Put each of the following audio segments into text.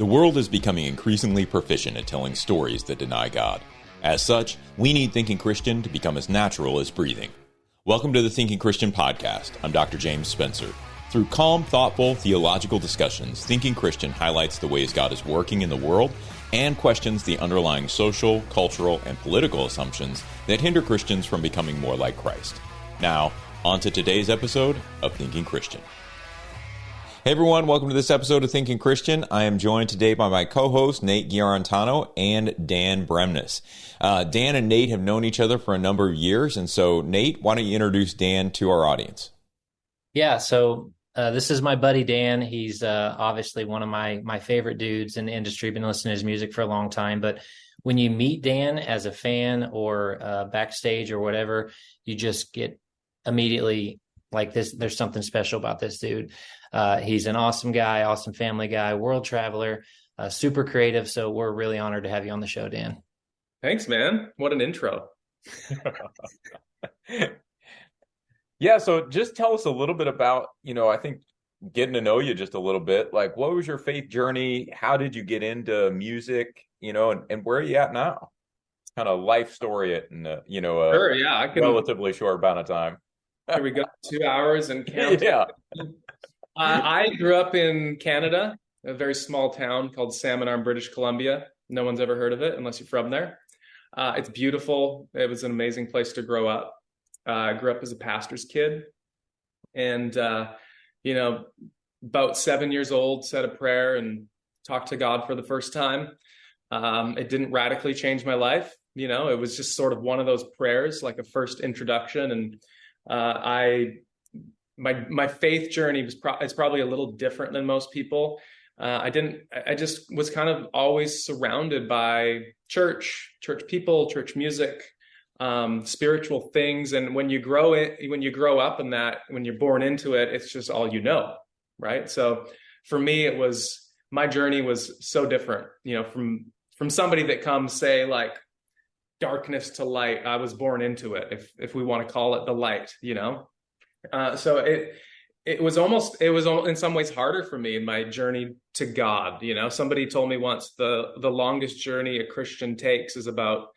The world is becoming increasingly proficient at telling stories that deny God. As such, we need Thinking Christian to become as natural as breathing. Welcome to the Thinking Christian podcast. I'm Dr. James Spencer. Through calm, thoughtful, theological discussions, Thinking Christian highlights the ways God is working in the world and questions the underlying social, cultural, and political assumptions that hinder Christians from becoming more like Christ. Now, on to today's episode of Thinking Christian. Hey everyone, welcome to this episode of Thinking Christian. I am joined today by my co-host, Nate Giarratano and Dan Bremnes. Dan and Nate have known each other for a number of years, and so Nate, why don't you introduce Dan to our audience? Yeah, so this is my buddy Dan. He's obviously one of my favorite dudes in the industry. Been listening to his music for a long time, but when you meet Dan as a fan or backstage or whatever, you just get immediately like this. There's something special about this dude. He's an awesome guy, awesome family guy, world traveler, super creative. So we're really honored to have you on the show, Dan. Thanks, man. What an intro. Yeah, so just tell us a little bit about, I think getting to know you just a little bit. Like, what was your faith journey? How did you get into music, and where are you at now? Kind of life story in, Sure, yeah, I can, relatively short amount of time. Here we go, 2 hours and count. Yeah. I grew up in Canada, a very small town called Salmon Arm, British Columbia. No one's ever heard of it unless you're from there. It's beautiful. It was an amazing place to grow up. I grew up as a pastor's kid, and about 7 years old, said a prayer and talked to God for the first time. It didn't radically change my life. It was just sort of one of those prayers, like a first introduction. And my faith journey is probably a little different than most people. I just was kind of always surrounded by church people, church music, spiritual things. And when you grow up in that, when you're born into it, it's just all you know, right? So for me, my journey was so different, from somebody that comes, say, like darkness to light. I was born into it, if we want to call it the light, So it was in some ways harder for me in my journey to God. Somebody told me once the longest journey a Christian takes is about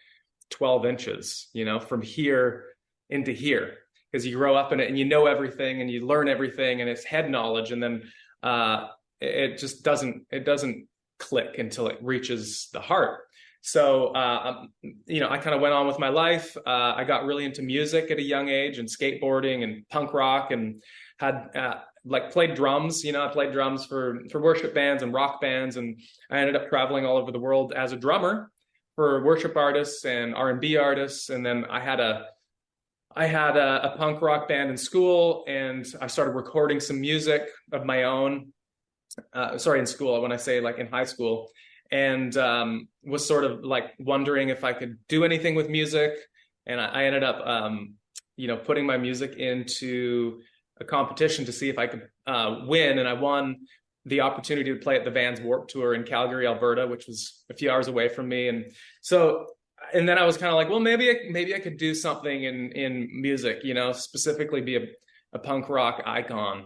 12 inches, from here into here, because you grow up in it and you know everything and you learn everything and it's head knowledge. And then it just doesn't click until it reaches the heart. So, I kind of went on with my life. I got really into music at a young age and skateboarding and punk rock, and had played drums. I played drums for worship bands and rock bands. And I ended up traveling all over the world as a drummer for worship artists and R&B artists. And then I had a punk rock band in school, and I started recording some music of my own. In school, when I say like in high school. And was sort of like wondering if I could do anything with music. And I ended up, putting my music into a competition to see if I could win. And I won the opportunity to play at the Vans Warped Tour in Calgary, Alberta, which was a few hours away from me. And then I was kind of like, well, maybe I could do something in music, specifically be a punk rock icon.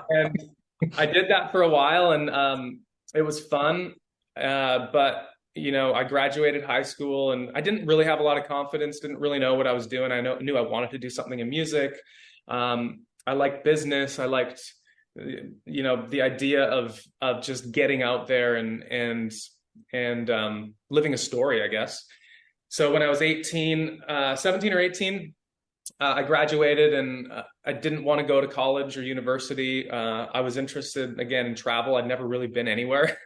And I did that for a while, and it was fun, but I graduated high school, and I didn't really have a lot of confidence, didn't really know what I was doing. I knew I wanted to do something in music. I liked business. I liked, the idea of just getting out there and living a story, I guess. So when I was 17 or 18, I graduated, and I didn't want to go to college or university. I was interested, again, in travel. I'd never really been anywhere.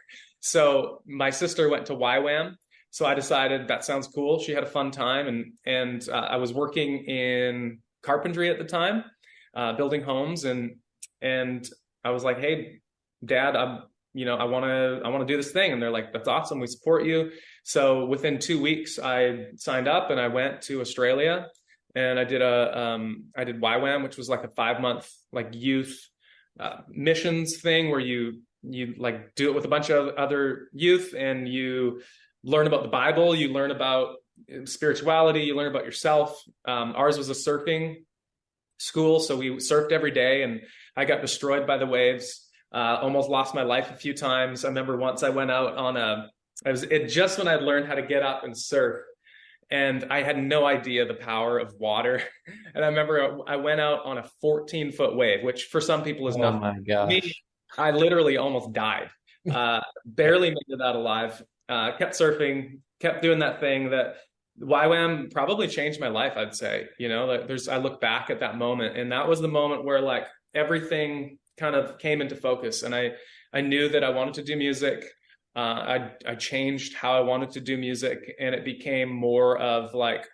So my sister went to YWAM. So I decided that sounds cool. She had a fun time. And I was working in carpentry at the time, building homes. And I was like, hey, Dad, I want to do this thing. And they're like, that's awesome. We support you. So within 2 weeks, I signed up and I went to Australia. And I did YWAM, which was like a 5-month like youth missions thing where you like do it with a bunch of other youth, and you learn about the Bible, you learn about spirituality, you learn about yourself. Ours was a surfing school, so we surfed every day, and I got destroyed by the waves. almost lost my life a few times. I remember once I went out on just when I'd learned how to get up and surf. And I had no idea the power of water. And I remember I went out on a 14-foot wave, which for some people is nothing. Oh my gosh. Me, I literally almost died. Barely made it out alive. Kept surfing, kept doing that thing that YWAM probably changed my life, I'd say. I look back at that moment, and that was the moment where like everything kind of came into focus. And I knew that I wanted to do music. I changed how I wanted to do music, and it became more of like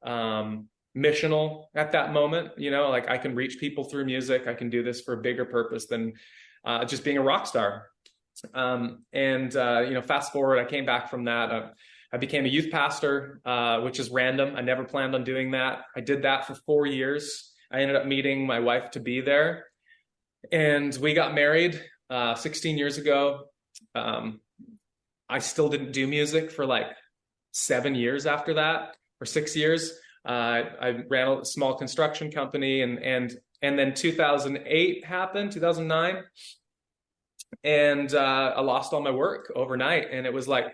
missional at that moment. Like I can reach people through music. I can do this for a bigger purpose than just being a rock star. Fast forward, I came back from that. I became a youth pastor, which is random. I never planned on doing that. I did that for 4 years. I ended up meeting my wife to be there, and we got married 16 years ago. I still didn't do music for like 7 years after that, or 6 years. I ran a small construction company, and then 2008 happened, 2009, and I lost all my work overnight. And it was like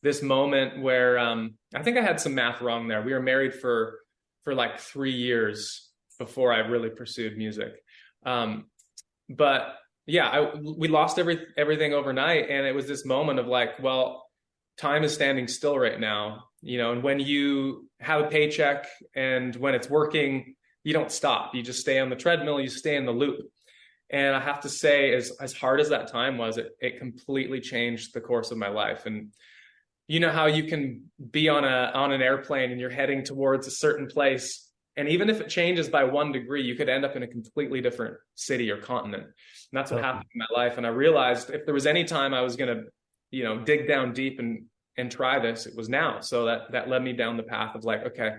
this moment where I think I had some math wrong there. We were married for like 3 years before I really pursued music. But yeah, we lost everything overnight. And it was this moment of like, well, time is standing still right now, and when you have a paycheck and when it's working, you don't stop. You just stay on the treadmill, you stay in the loop. And I have to say, as hard as that time was, it completely changed the course of my life. And you know how you can be on an airplane and you're heading towards a certain place, and even if it changes by 1 degree, you could end up in a completely different city or continent. And that's what happened in my life. And I realized if there was any time I was going to, dig down deep and try this, it was now. So that led me down the path of like, okay,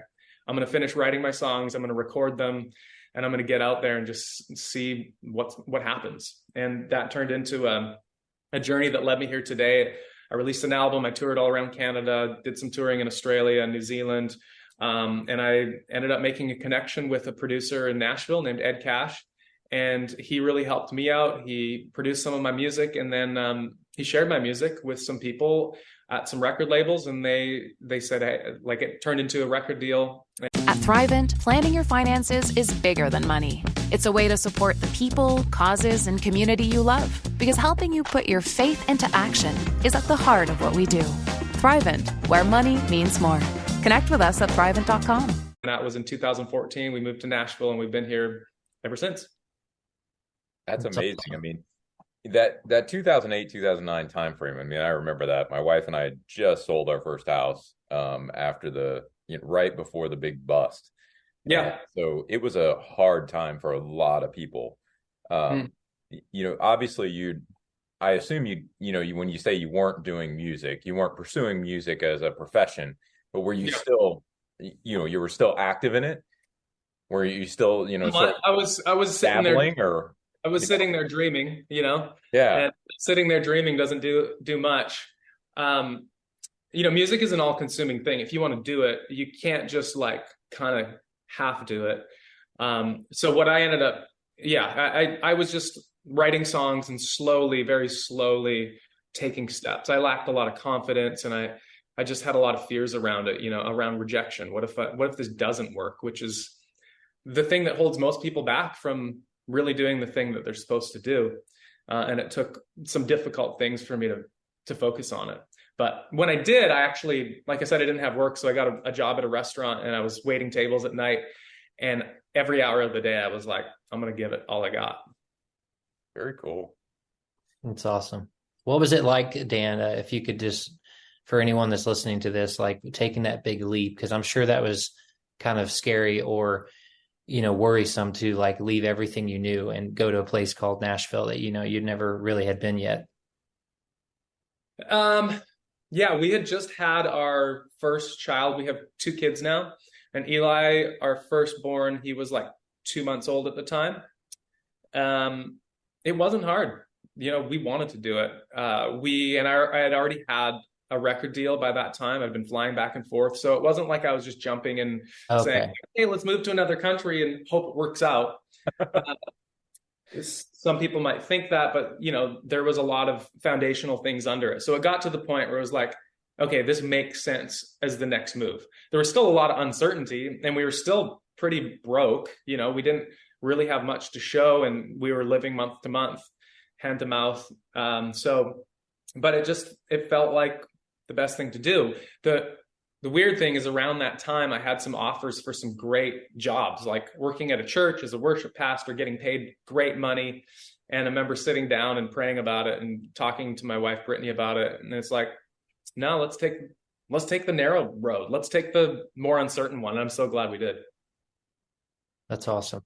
I'm going to finish writing my songs. I'm going to record them, and I'm going to get out there and just see what happens. And that turned into a journey that led me here today. I released an album. I toured all around Canada, did some touring in Australia and New Zealand. And I ended up making a connection with a producer in Nashville named Ed Cash. And he really helped me out. He produced some of my music, and then he shared my music with some people at some record labels, and they said, hey, like, it turned into a record deal. At Thrivent, planning your finances is bigger than money. It's a way to support the people, causes, and community you love, because helping you put your faith into action is at the heart of what we do. Thrivent, where money means more. Connect with us at Thrivent.com. That was in 2014. We moved to Nashville, and we've been here ever since. That's amazing. I mean, that 2008, 2009 timeframe, I mean, I remember that. My wife and I had just sold our first house after right before the big bust. Yeah. So it was a hard time for a lot of people. Obviously I assume when you say you weren't doing music, you weren't pursuing music as a profession, but were you still, you were still active in it? Were you still, I was sitting there, or I was sitting there dreaming, Yeah. And sitting there dreaming doesn't do much. Music is an all-consuming thing. If you want to do it, you can't just like kind of half do it. So what I ended up, I was just writing songs and very slowly taking steps. I lacked a lot of confidence, and I just had a lot of fears around it, around rejection. What if this doesn't work? Which is the thing that holds most people back from really doing the thing that they're supposed to do. And it took some difficult things for me to focus on it. But when I did, I actually, like I said, I didn't have work. So I got a job at a restaurant, and I was waiting tables at night. And every hour of the day, I was like, I'm going to give it all I got. Very cool. That's awesome. What was it like, Dan, if you could just, for anyone that's listening to this, like taking that big leap, because I'm sure that was kind of scary or worrisome to like leave everything you knew and go to a place called Nashville that you'd never really had been yet. Yeah, we had just had our first child. We have 2 kids now, and Eli, our firstborn, he was like 2 months old at the time. It wasn't hard. We wanted to do it. I had already had a record deal by that time. I'd been flying back and forth. So it wasn't like I was just jumping and saying, hey, let's move to another country and hope it works out. Some people might think that, but there was a lot of foundational things under it. So it got to the point where it was like, okay, this makes sense as the next move. There was still a lot of uncertainty, and we were still pretty broke. We didn't really have much to show, and we were living month to month, hand to mouth. But it felt like the best thing to do. The weird thing is, around that time, I had some offers for some great jobs, like working at a church as a worship pastor, getting paid great money. And I remember sitting down and praying about it and talking to my wife, Brittany, about it. And it's like, no, let's take the narrow road. Let's take the more uncertain one. And I'm so glad we did. That's awesome.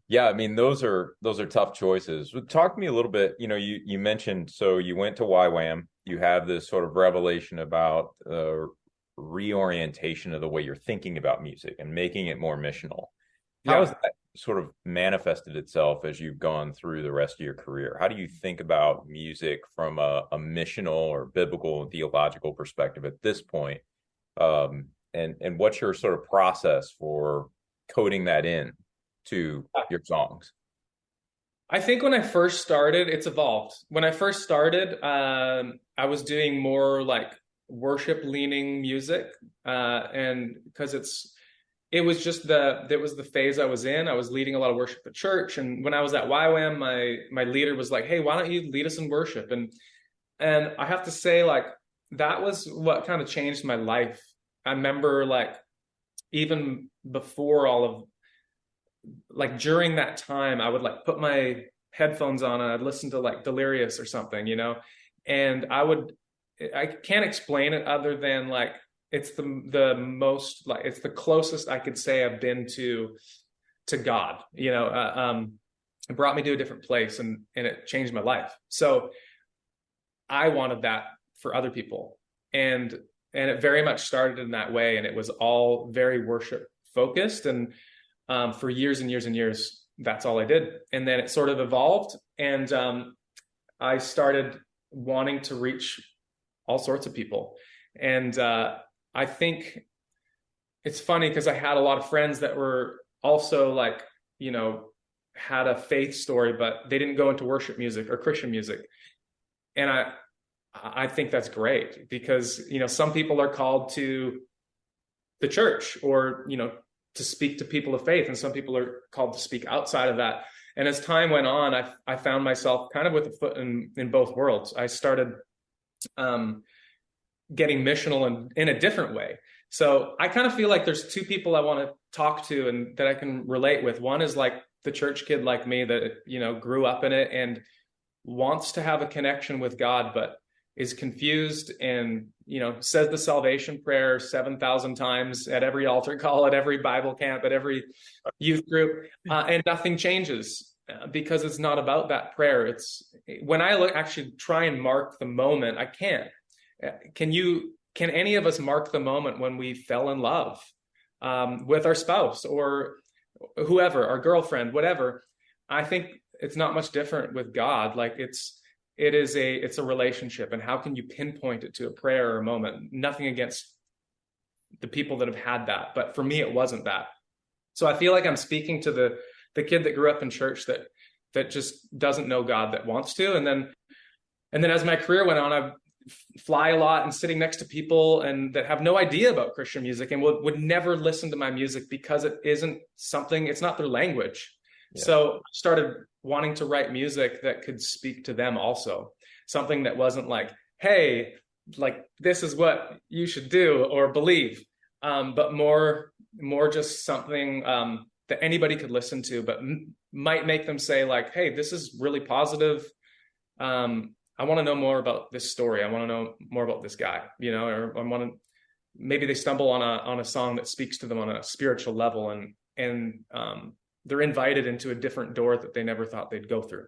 Yeah, I mean, those are tough choices. Talk to me a little bit. You mentioned, so you went to YWAM. You have this sort of revelation about reorientation of the way you're thinking about music and making it more missional. How has that sort of manifested itself as you've gone through the rest of your career? How do you think about music from a missional or biblical and theological perspective at this point? And what's your sort of process for coding that in to your songs? I think when I first started, it's evolved. When I first started, I was doing more like worship leaning music. And because it was the phase I was in. I was leading a lot of worship at church. And when I was at YWAM, my leader was like, hey, why don't you lead us in worship? And I have to say, like, that was what kind of changed my life. I remember, like, even before all of, like, during that time, I would like put my headphones on and I'd listen to like Delirious or something, and I can't explain it other than like, it's the most, like, it's the closest I could say I've been to God. It brought me to a different place, and it changed my life. So I wanted that for other people, and it very much started in that way, and it was all very worship focused. And for years and years and years, that's all I did. And then it sort of evolved, and I started wanting to reach all sorts of people. And I think it's funny because I had a lot of friends that were also like, had a faith story, but they didn't go into worship music or Christian music. And I think that's great, because, some people are called to the church, or, to speak to people of faith, and some people are called to speak outside of that. And as time went on, I found myself kind of with a foot in both worlds. I started getting missional in a different way. So I kind of feel like there's two people I want to talk to and that I can relate with. One is like the church kid like me that, grew up in it and wants to have a connection with God, but is confused and, says the salvation prayer 7,000 times at every altar call, at every Bible camp, at every youth group, and nothing changes because it's not about that prayer. It's when I actually try and mark the moment, I can't. Can any of us mark the moment when we fell in love with our spouse or whoever, our girlfriend, whatever? I think it's not much different with God. Like it's a relationship, and how can you pinpoint it to a prayer or a moment? Nothing against the people that have had that, but for me, it wasn't that. So I feel like I'm speaking to the kid that grew up in church that just doesn't know God, that wants to. And then as my career went on, I fly a lot and sitting next to people and that have no idea about Christian music and would never listen to my music because it's not their language. Yeah. So I started wanting to write music that could speak to them also. Something that wasn't like, hey, like this is what you should do or believe, but more just something that anybody could listen to, but might make them say like, hey, this is really positive. I want to know more about this story. I want to know more about this guy, or maybe they stumble on a song that speaks to them on a spiritual level, and they're invited into a different door that they never thought they'd go through.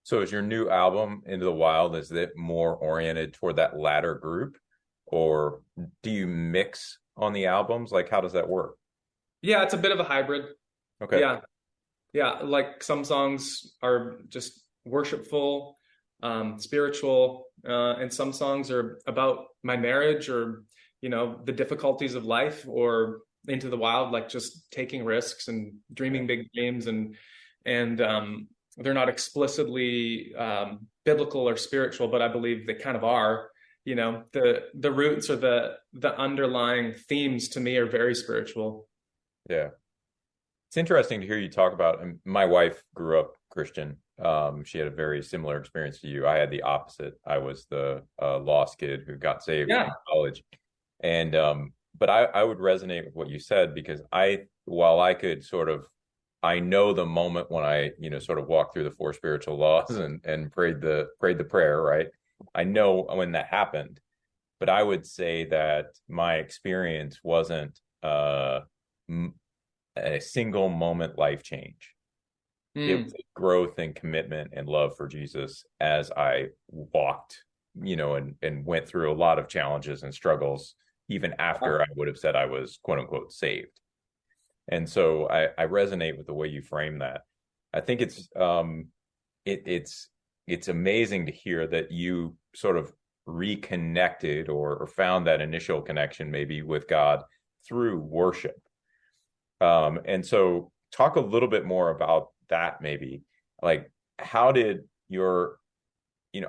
So is your new album, Into the Wild, is it more oriented toward that latter group, or do you mix on the albums? Like, how does that work? Yeah, it's a bit of a hybrid. Okay. Yeah. Like some songs are just worshipful, spiritual, and some songs are about my marriage or, the difficulties of life, or Into the Wild, like just taking risks and dreaming big dreams and and they're not explicitly biblical or spiritual, but I believe they kind of are. You know, the roots or the underlying themes to me are very spiritual. Yeah. It's interesting to hear you talk about, and my wife grew up Christian. She had a very similar experience to you. I had the opposite. I was the lost kid who got saved in college. And but I would resonate with what you said, because while I could sort of, I know the moment when I, sort of walked through the 4 spiritual laws and prayed the prayer, right? I know when that happened, but I would say that my experience wasn't a single moment life change. It was growth and commitment and love for Jesus as I walked, and went through a lot of challenges and struggles, even after I would have said I was quote unquote saved. And so I resonate with the way you frame that. I think it's amazing to hear that you sort of reconnected or found that initial connection maybe with God through worship. And so talk a little bit more about that, maybe. Like, how did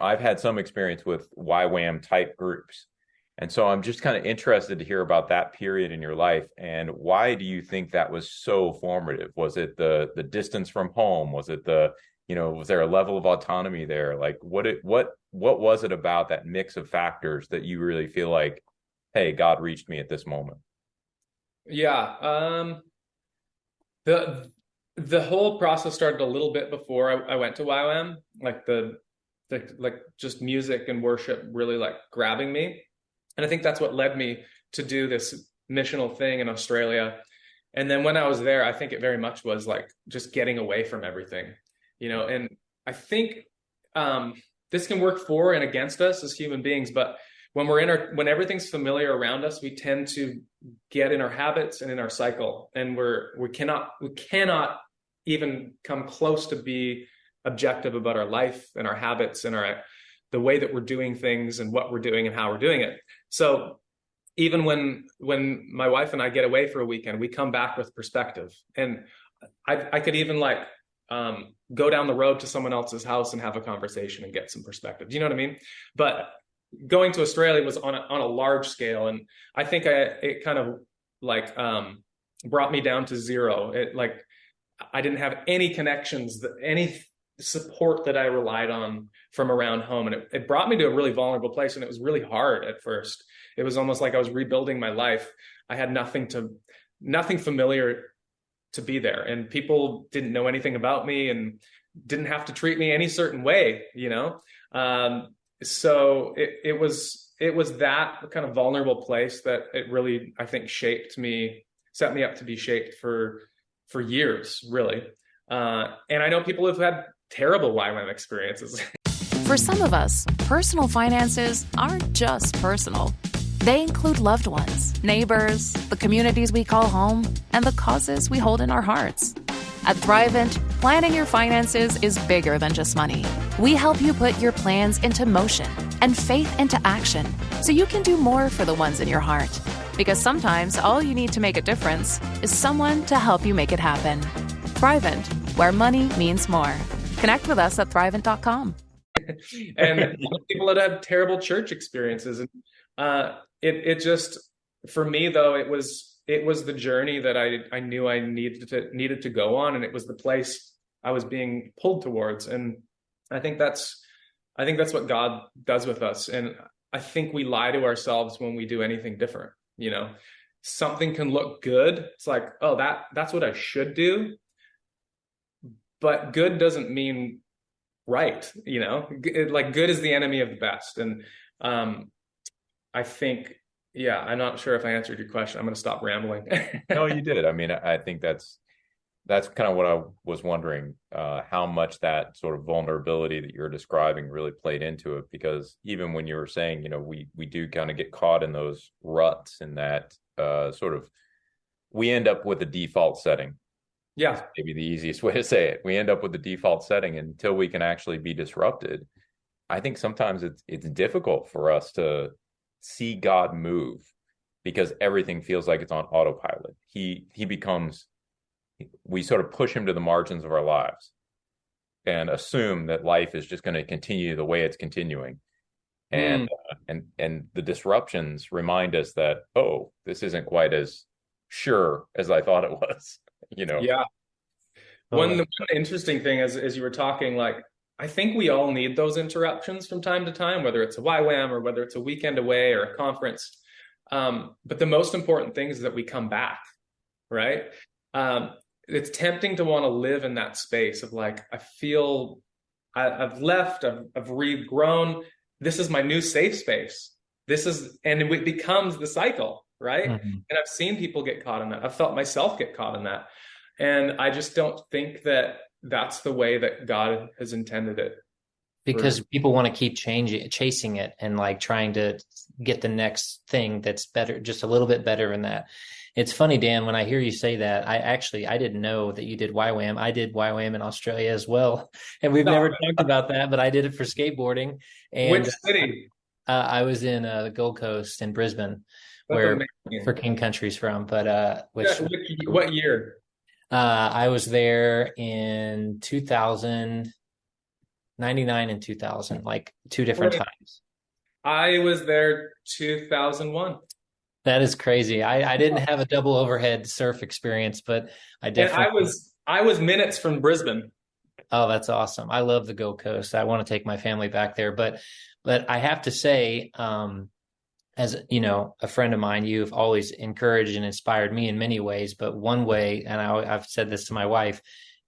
I've had some experience with YWAM type groups. And so I'm just kind of interested to hear about that period in your life, and why do you think that was so formative? Was it the distance from home? Was it was there a level of autonomy there? Like, what was it about that mix of factors that you really feel like, hey, God reached me at this moment? Yeah. The whole process started a little bit before I went to YWAM, like the just music and worship really like grabbing me. And I think that's what led me to do this missional thing in Australia. And then when I was there, I think it very much was like just getting away from everything, and I think this can work for and against us as human beings. But when when everything's familiar around us, we tend to get in our habits and in our cycle. And we cannot even come close to be objective about our life and our habits and the way that we're doing things and what we're doing and how we're doing it. So even when my wife and I get away for a weekend, we come back with perspective. And I could even go down the road to someone else's house and have a conversation and get some perspective. Do you know what I mean? But going to Australia was on a large scale. And I think it kind of brought me down to zero. I didn't have any connections, any support that I relied on from around home. And it brought me to a really vulnerable place. And it was really hard at first. It was almost like I was rebuilding my life. I had nothing familiar to be there. And people didn't know anything about me and didn't have to treat me any certain way, So it was that kind of vulnerable place that it really, I think, set me up to be shaped for years, really. And I know people have had terrible YWAM experiences. For some of us, personal finances aren't just personal. They include loved ones, neighbors, the communities we call home, and the causes we hold in our hearts. At Thrivent, planning your finances is bigger than just money. We help you put your plans into motion and faith into action so you can do more for the ones in your heart. Because sometimes all you need to make a difference is someone to help you make it happen. Thrivent, where money means more. Connect with us at Thrivent.com. And people that have terrible church experiences. And it just, for me though, it was the journey that I knew I needed to go on, and it was the place I was being pulled towards. And I think that's what God does with us. And I think we lie to ourselves when we do anything different. Something can look good. It's like, oh, that's what I should do. But good doesn't mean right. Good is the enemy of the best. And I think, I'm not sure if I answered your question. I'm going to stop rambling. No, you did. I mean, I think that's kind of what I was wondering, how much that sort of vulnerability that you're describing really played into it. Because even when you were saying, we do kind of get caught in those ruts, and that we end up with a default setting. Yeah. Maybe the easiest way to say it. We end up with the default setting until we can actually be disrupted. I think sometimes it's difficult for us to see God move because everything feels like it's on autopilot. He becomes we sort of push him to the margins of our lives and assume that life is just going to continue the way it's continuing. And and the disruptions remind us that, oh, this isn't quite as sure as I thought it was, you know. Yeah. One interesting thing as you were talking, like, I think we all need those interruptions from time to time, whether it's a YWAM or whether it's a weekend away or a conference. But the most important thing is that we come back, right? It's tempting to want to live in that space of like, I feel I've left, I've regrown. This is my new safe space. And it becomes the cycle, right? Mm-hmm. And I've seen people get caught in that. I've felt myself get caught in that. And I just don't think that that's the way that God has intended it. Because people want to keep chasing it and like trying to get the next thing that's better, just a little bit better than that. It's funny, Dan, when I hear you say that, I didn't know that you did YWAM. I did YWAM in Australia as well. And we've never talked about that, but I did it for skateboarding. And which city? I was in the Gold Coast in Brisbane, where King Country's from. But what year? I was there in 1999 and 2000, like 2 different times. I was there 2001. That is crazy. I didn't have a double overhead surf experience, but I definitely. And I was minutes from Brisbane. Oh, that's awesome. I love the Gold Coast. I want to take my family back there, but I have to say, as you know, a friend of mine, you've always encouraged and inspired me in many ways, but one way, and I've said this to my wife,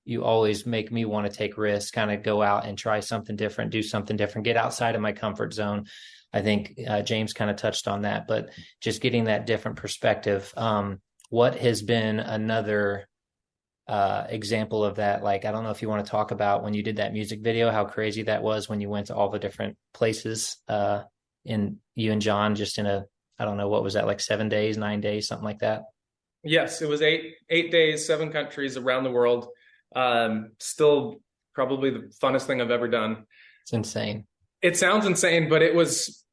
you always make me want to take risks, kind of go out and try something different, do something different, get outside of my comfort zone. I think James kind of touched on that, but just getting that different perspective. What has been another example of that? Like, I don't know if you want to talk about when you did that music video, how crazy that was when you went to all the different places in you and John, just in I don't know, what was that, like 7 days, 9 days, something like that? Yes, it was 8 days, 7 countries around the world. Still probably the funnest thing I've ever done. It's insane. It sounds insane, but it was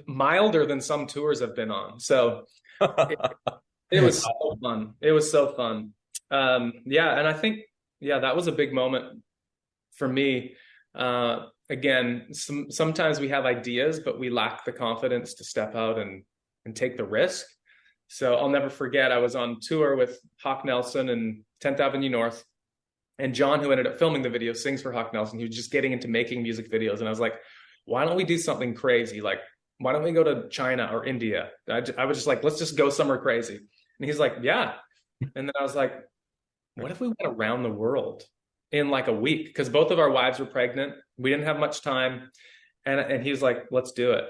milder than some tours I've been on. So it was so fun. It was so fun. Yeah. And I think, that was a big moment for me. Again, sometimes we have ideas, but we lack the confidence to step out and take the risk. So I'll never forget, I was on tour with Hawk Nelson and 10th Avenue North. And John, who ended up filming the video, sings for Hawk Nelson. He was just getting into making music videos. And I was like, why don't we do something crazy? Like, why don't we go to China or India? I was just like, let's just go somewhere crazy. And he's like, yeah. And then I was like, what if we went around the world in like a week? Because both of our wives were pregnant. We didn't have much time. And he was like, let's do it.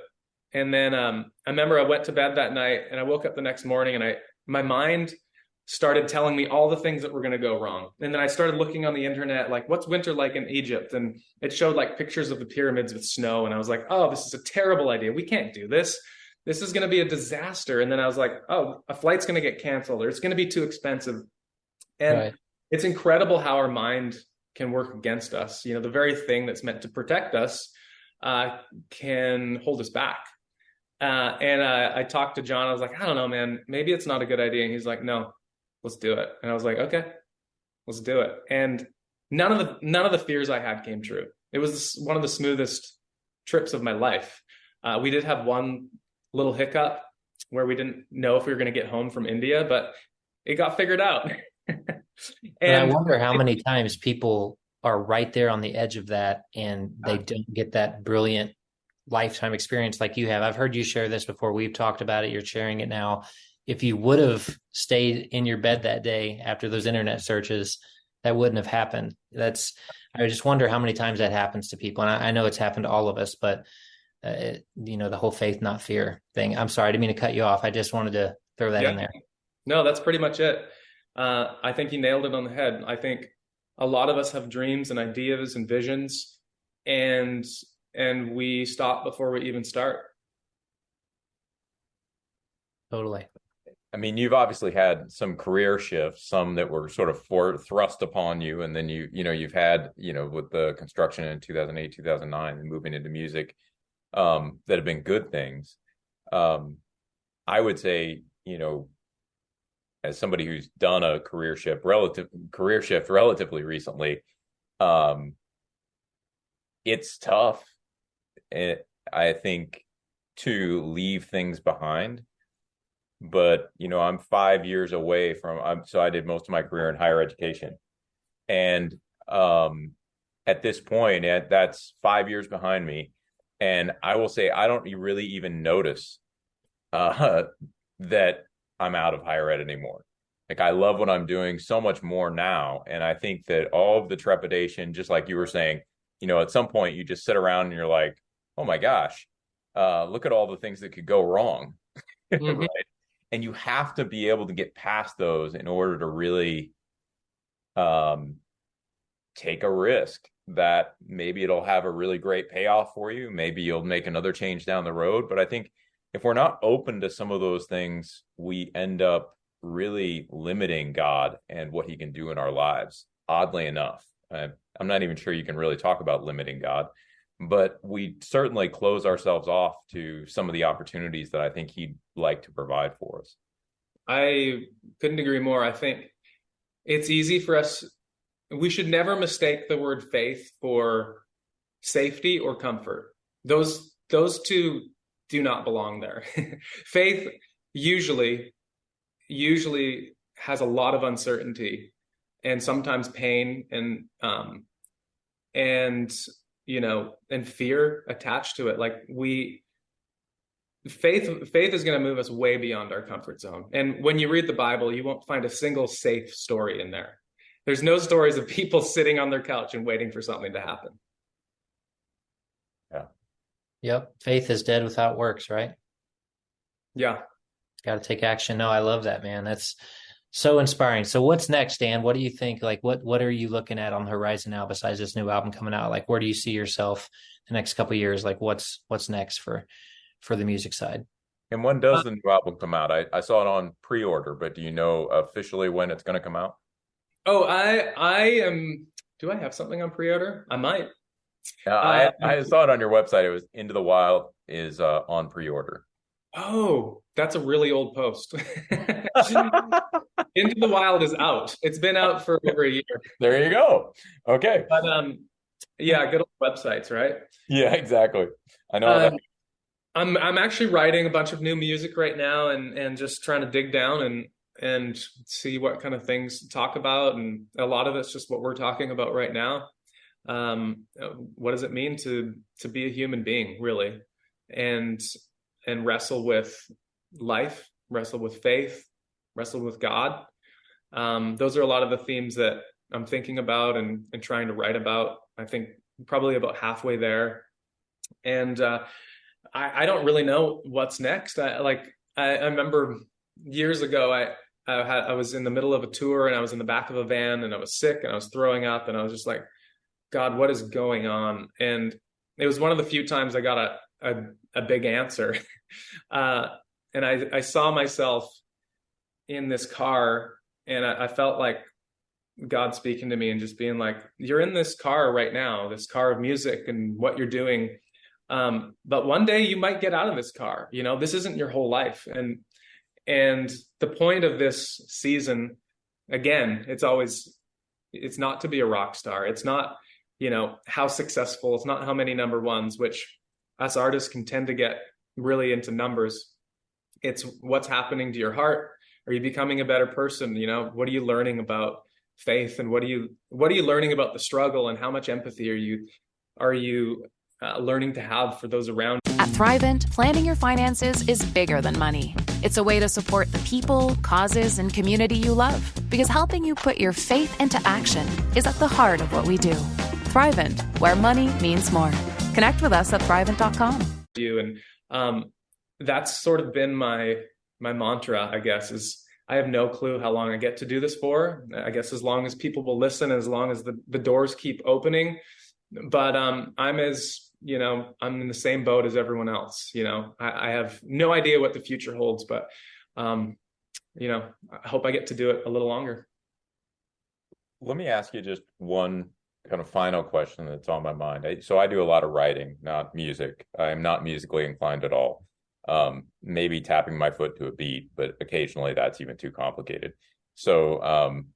And then I remember I went to bed that night and I woke up the next morning and my mind started telling me all the things that were going to go wrong. And then I started looking on the internet, like, what's winter like in Egypt? And it showed like pictures of the pyramids with snow. And I was like, oh, this is a terrible idea. We can't do this. This is going to be a disaster. And then I was like, oh, a flight's going to get canceled or it's going to be too expensive. And It's incredible how our mind can work against us. You know, the very thing that's meant to protect us can hold us back. And I talked to John. I was like, I don't know, man, maybe it's not a good idea. And he's like, no, let's do it. And I was like, okay, let's do it. And none of the fears I had came true. It was one of the smoothest trips of my life. We did have one little hiccup where we didn't know if we were going to get home from India, but it got figured out. And I wonder how many times people are right there on the edge of that and they don't get that brilliant lifetime experience like you have. I've heard you share this before. We've talked about it. You're sharing it now. If you would have stayed in your bed that day after those internet searches, that wouldn't have happened. I just wonder how many times that happens to people. And I know it's happened to all of us, but the whole faith, not fear thing. I'm sorry, I didn't mean to cut you off. I just wanted to throw that in there. No, that's pretty much it. I think you nailed it on the head. I think a lot of us have dreams and ideas and visions, and we stop before we even start. Totally. I mean, you've obviously had some career shifts, some that were sort of thrust upon you, and then you've had with the construction in 2008, 2009, and moving into music, that have been good things. I would say, as somebody who's done a career shift relatively recently, it's tough, I think, to leave things behind. But, I'm 5 years away so I did most of my career in higher education. And at this point, that's 5 years behind me. And I will say, I don't really even notice that I'm out of higher ed anymore. Like, I love what I'm doing so much more now. And I think that all of the trepidation, just like you were saying, at some point you just sit around and you're like, oh my gosh, look at all the things that could go wrong. Mm-hmm. Right? And you have to be able to get past those in order to really take a risk that maybe it'll have a really great payoff for you. Maybe you'll make another change down the road. But I think if we're not open to some of those things, we end up really limiting God and what he can do in our lives, oddly enough. I'm not even sure you can really talk about limiting God, but we certainly close ourselves off to some of the opportunities that I think he'd like to provide for us. I couldn't agree more. I think it's easy for us. We should never mistake the word faith for safety or comfort. Those two do not belong there. Faith usually has a lot of uncertainty and sometimes pain and fear attached to it. Like faith is going to move us way beyond our comfort zone. And when you read the Bible, you won't find a single safe story in there. There's no stories of people sitting on their couch and waiting for something to happen. Yeah. Yep. Faith is dead without works, right? Yeah. Got to take action. No, I love that, man. That's so inspiring. So what's next, Dan? What do you think? Like, what are you looking at on the horizon now besides this new album coming out? Like, where do you see yourself the next couple of years? Like, what's next for the music side? And when does the new album come out? I saw it on pre-order, but do you know officially when it's going to come out? Oh, I am. Do I have something on pre-order? I might. I saw it on your website. It was Into the Wild is on pre-order. Oh, that's a really old post. Into the Wild is out. It's been out for over a year. There you go. Okay. But yeah, good old websites, right? Yeah, exactly. I know that. I'm actually writing a bunch of new music right now and just trying to dig down and see what kind of things to talk about, and a lot of it's just what we're talking about right now. What does it mean to be a human being, really, and wrestle with life, wrestle with faith, wrestle with God. Those are a lot of the themes that I'm thinking about and trying to write about. I think probably about halfway there, and I don't really know what's next. I remember years ago I was in the middle of a tour and I was in the back of a van and I was sick and I was throwing up and I was just like, God, what is going on? And it was one of the few times I got a big answer. And I saw myself in this car and I felt like God speaking to me and just being like, you're in this car right now, this car of music and what you're doing. But one day you might get out of this car, this isn't your whole life. And the point of this season, again, it's not to be a rock star. It's not, how successful, it's not how many number ones, which us artists can tend to get really into numbers. It's what's happening to your heart. Are you becoming a better person? What are you learning about faith, and what are you learning about the struggle, and how much empathy are you learning to have for those around you? At Thrivent, planning your finances is bigger than money. It's a way to support the people, causes, and community you love. Because helping you put your faith into action is at the heart of what we do. Thrivent, where money means more. Connect with us at Thrivent.com. And that's sort of been my mantra, I guess, is I have no clue how long I get to do this for. I guess as long as people will listen, as long as the doors keep opening. But I'm in the same boat as everyone else. I have no idea what the future holds, but I hope I get to do it a little longer. Let me ask you just one kind of final question that's on my mind. So I do a lot of writing, not music. I'm not musically inclined at all. maybe tapping my foot to a beat, but occasionally that's even too complicated. So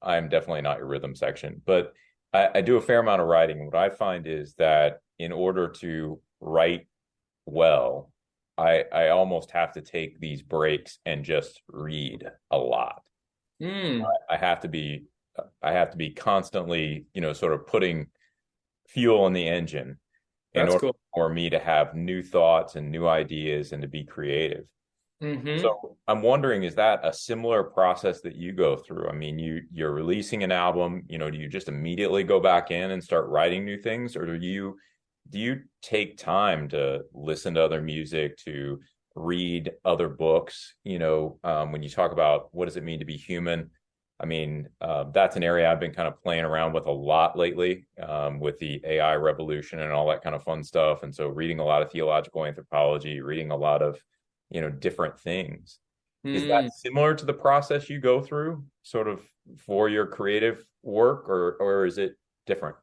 I'm definitely not your rhythm section, but I do a fair amount of writing. What I find is that in order to write well, I almost have to take these breaks and just read a lot. Mm, I have to be constantly, sort of putting fuel in the engine in that's order cool. for me to have new thoughts and new ideas and to be creative. Hmm. So I'm wondering, is that a similar process that you go through? I mean, you're releasing an album, do you just immediately go back in and start writing new things, or do you take time to listen to other music, to read other books? When you talk about what does it mean to be human, I mean, that's an area I've been kind of playing around with a lot lately, with the AI revolution and all that kind of fun stuff. And so reading a lot of theological anthropology, reading a lot of, different things. Is that similar to the process you go through sort of for your creative work, or is it different?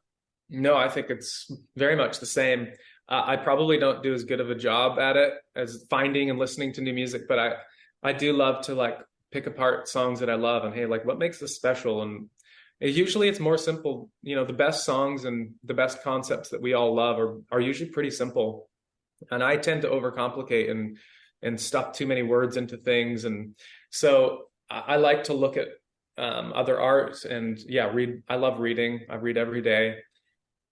No, I think it's very much the same. I probably don't do as good of a job at it as finding and listening to new music, but I do love to like pick apart songs that I love and hey, like what makes this special? And usually it's more simple. The best songs and the best concepts that we all love are usually pretty simple. And I tend to overcomplicate and stuff too many words into things. And so I like to look at other art and read. I love reading. I read every day.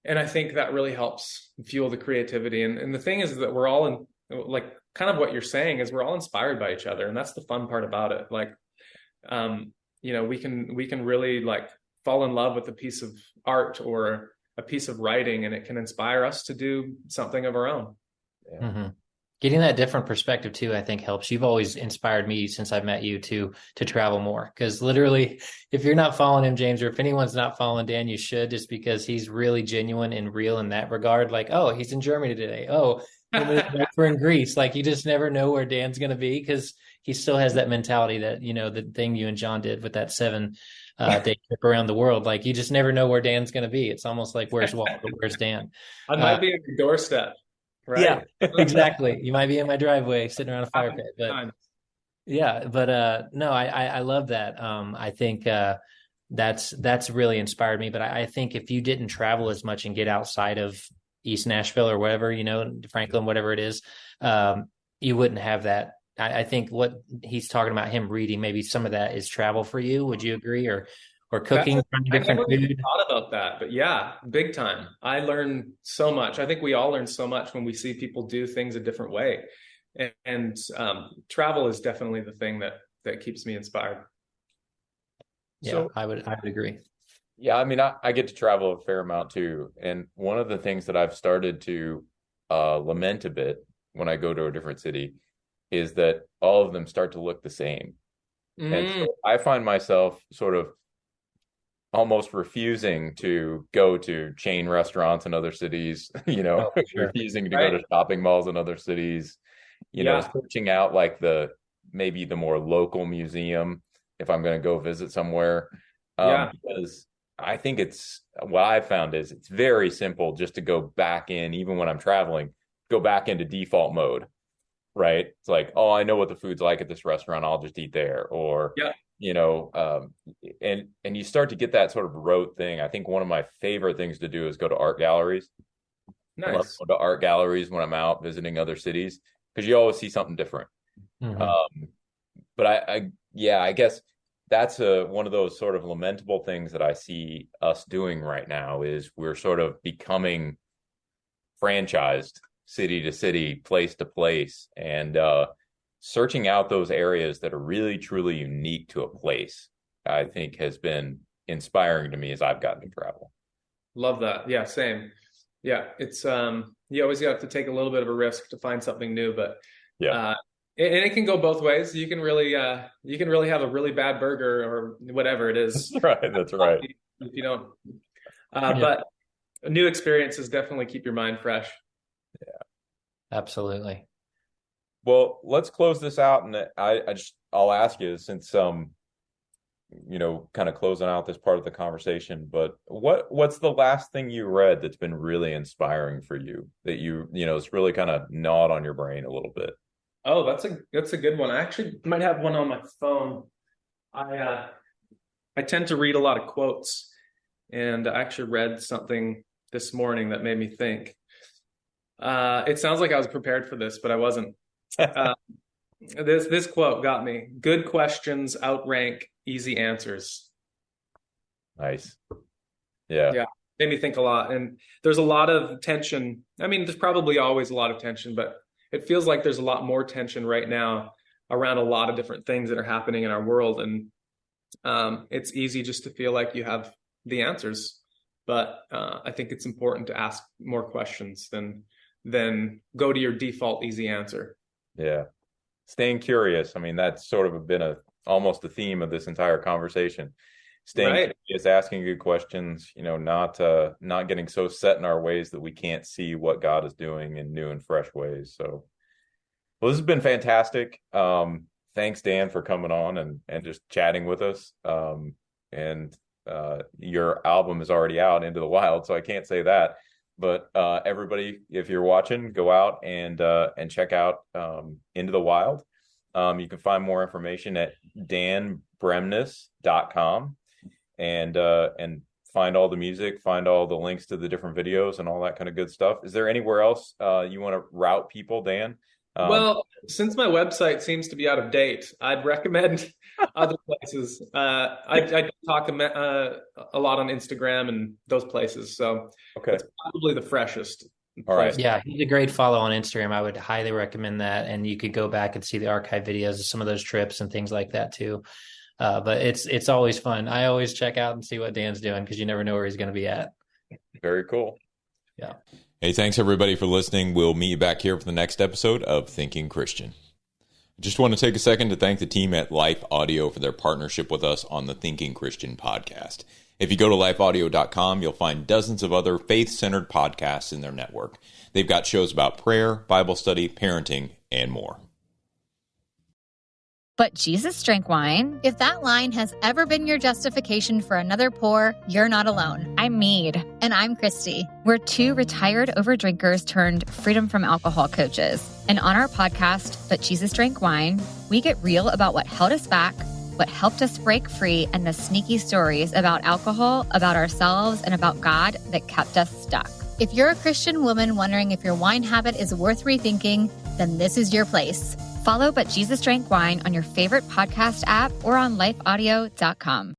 And I think that really helps fuel the creativity. And the thing is that we're all in, like, kind of what you're saying is we're all inspired by each other. And that's the fun part about it. Like, we can really like fall in love with a piece of art or a piece of writing, and it can inspire us to do something of our own. Yeah. Mm-hmm. Getting that different perspective too, I think helps. You've always inspired me since I've met you to travel more. Because literally, if you're not following him, James, or if anyone's not following Dan, you should, just because he's really genuine and real in that regard. Like, oh, he's in Germany today. Oh, we're in Greece. Like, you just never know where Dan's going to be because he still has that mentality that, the thing you and John did with that 7-day trip around the world. Like, you just never know where Dan's going to be. It's almost like, where's Walt? Where's Dan? I might be at your doorstep. Right. Yeah, exactly. You might be in my driveway sitting around a fire pit, but no, I love that. I think that's really inspired me. But I think if you didn't travel as much and get outside of East Nashville or whatever, Franklin, whatever it is, you wouldn't have that. I think what he's talking about, him reading, maybe some of that is travel for you. Would you agree? Or cooking, I never even thought about that, but yeah, big time. I learn so much. I think we all learn so much when we see people do things a different way, and travel is definitely the thing that keeps me inspired. Yeah, so, I would agree. Yeah, I mean, I get to travel a fair amount too, and one of the things that I've started to lament a bit when I go to a different city is that all of them start to look the same, and so I find myself sort of almost refusing to go to chain restaurants in other cities, refusing to go to shopping malls in other cities, searching out like maybe the more local museum if I'm going to go visit somewhere. Because I think what I've found is it's very simple just to go back in, even when I'm traveling, go back into default mode, right? It's like, oh, I know what the food's like at this restaurant. I'll just eat there. Or, and you start to get that sort of rote thing. I think one of my favorite things to do is go to art galleries. Nice. I love to go to art galleries when I'm out visiting other cities because you always see something different. Mm-hmm. But I guess that's one of those sort of lamentable things that I see us doing right now is we're sort of becoming franchised city to city, place to place, and searching out those areas that are really, truly unique to a place, I think has been inspiring to me as I've gotten to travel. Love that. Yeah, same. Yeah, it's you always have to take a little bit of a risk to find something new, but and it can go both ways. You can really have a really bad burger or whatever it is. That's right. If you don't, but new experiences definitely keep your mind fresh. Yeah, absolutely. Well, let's close this out, and I'll ask you, since kind of closing out this part of the conversation, but what's the last thing you read that's been really inspiring for you that it's really kind of gnawed on your brain a little bit? Oh, that's a good one. I actually might have one on my phone. I tend to read a lot of quotes, and I actually read something this morning that made me think. It sounds like I was prepared for this, but I wasn't. This quote got me. Good questions outrank easy answers. Nice. Yeah. Made me think a lot. And there's a lot of tension. I mean, there's probably always a lot of tension, but it feels like there's a lot more tension right now around a lot of different things that are happening in our world. And it's easy just to feel like you have the answers. But I think it's important to ask more questions than go to your default easy answer. Yeah. Staying curious. I mean, that's sort of been almost the theme of this entire conversation. Staying curious, asking good questions, not getting so set in our ways that we can't see what God is doing in new and fresh ways. So, well, this has been fantastic. Thanks, Dan, for coming on and just chatting with us. And your album is already out, Into the Wild, so I can't say that. But everybody, if you're watching, go out and check out Into the Wild. You can find more information at danbremnes.com. And find all the music, find all the links to the different videos and all that kind of good stuff. Is there anywhere else you want to route people, Dan? Well, since my website seems to be out of date, I'd recommend other places. I talk a lot on Instagram and those places, so it's probably the freshest. All right. Yeah, he's a great follow on Instagram. I would highly recommend that, and you could go back and see the archive videos of some of those trips and things like that too. But it's always fun. I always check out and see what Dan's doing because you never know where he's going to be at. Very cool. Yeah. Hey, thanks everybody for listening. We'll meet you back here for the next episode of Thinking Christian. I just want to take a second to thank the team at Life Audio for their partnership with us on the Thinking Christian podcast. If you go to lifeaudio.com, you'll find dozens of other faith-centered podcasts in their network. They've got shows about prayer, Bible study, parenting, and more. But Jesus drank wine. If that line has ever been your justification for another pour, you're not alone. I'm Mead. And I'm Christy. We're two retired overdrinkers turned freedom from alcohol coaches. And on our podcast, But Jesus Drank Wine, we get real about what held us back, what helped us break free, and the sneaky stories about alcohol, about ourselves, and about God that kept us stuck. If you're a Christian woman wondering if your wine habit is worth rethinking, then this is your place. Follow But Jesus Drank Wine on your favorite podcast app or on lifeaudio.com.